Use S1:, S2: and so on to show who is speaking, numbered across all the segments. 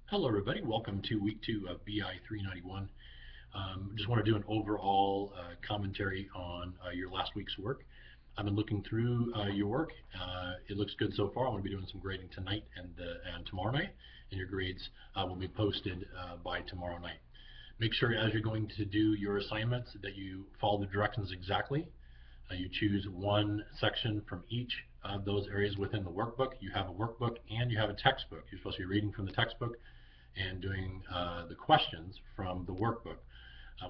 S1: Hello everybody, welcome to week 2 of BI391. Just want to do an overall commentary on your last week's work. I've been looking through your work. It looks good so far. I'm going to be doing some grading tonight and tomorrow night, and your grades will be posted by tomorrow night. Make sure as you're going to do your assignments that you follow the directions exactly. You choose one section from each of those areas within the workbook. You have a workbook and you have a textbook. You're supposed to be reading from the textbook and doing the questions from the workbook.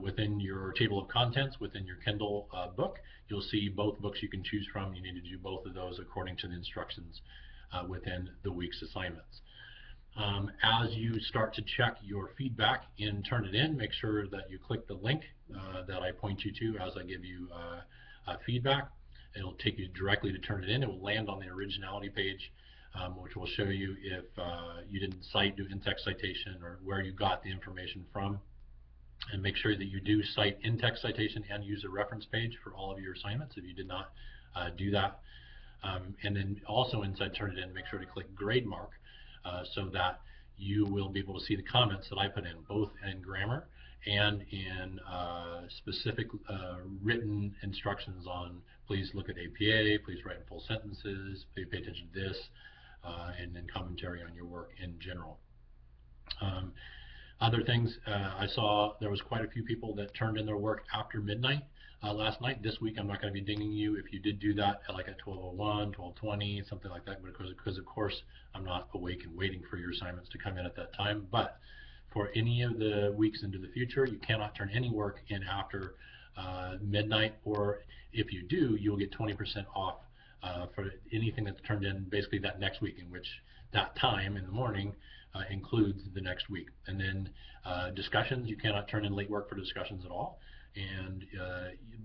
S1: Within your table of contents, within your Kindle book, you'll see both books you can choose from. You need to do both of those according to the instructions within the week's assignments. As you start to check your feedback and turn it in, make sure that you click the link that I point you to as I give you feedback. It'll take you directly to turn it in. It will land on the originality page, which will show you if you didn't do in-text citation or where you got the information from. And make sure that you do cite in-text citation and use a reference page for all of your assignments if you did not do that. And then also inside turn it in, make sure to click grade mark so that you will be able to see the comments that I put in, both in grammar and in specific written instructions on please look at APA, please write in full sentences, please pay attention to this, and then commentary on your work in general. Other things, I saw there was quite a few people that turned in their work after midnight last night. This week I'm not going to be dinging you if you did do that at like at 12:01, 12:20, something like that, because of course I'm not awake and waiting for your assignments to come in at that time. But for any of the weeks into the future, you cannot turn any work in after midnight, or if you do, you'll get 20% off for anything that's turned in basically that next week, in which that time in the morning includes the next week. And then discussions, you cannot turn in late work for discussions at all. And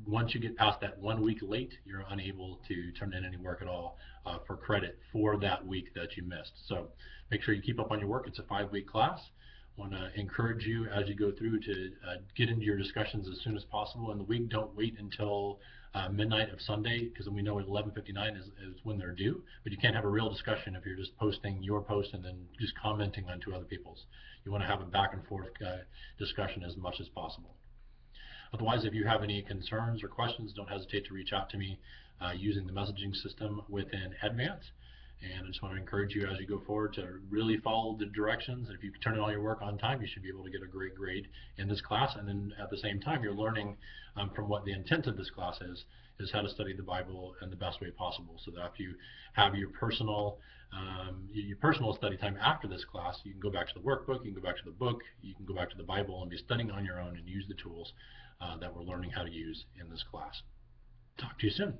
S1: once you get past that 1 week late, you're unable to turn in any work at all for credit for that week that you missed. So make sure you keep up on your work. It's a 5-week class. I want to encourage you as you go through to get into your discussions as soon as possible in the week. Don't wait until midnight of Sunday, because we know at 11:59 is when they're due. But you can't have a real discussion if you're just posting your post and then just commenting on two other people's. You want to have a back and forth discussion as much as possible. Otherwise, if you have any concerns or questions, don't hesitate to reach out to me using the messaging system within Advance. And I just want to encourage you as you go forward to really follow the directions. And if you turn in all your work on time, you should be able to get a great grade in this class. And then at the same time, you're learning from what the intent of this class is how to study the Bible in the best way possible. So that if you have your personal study time after this class, you can go back to the workbook, you can go back to the book, you can go back to the Bible and be studying on your own and use the tools that we're learning how to use in this class. Talk to you soon.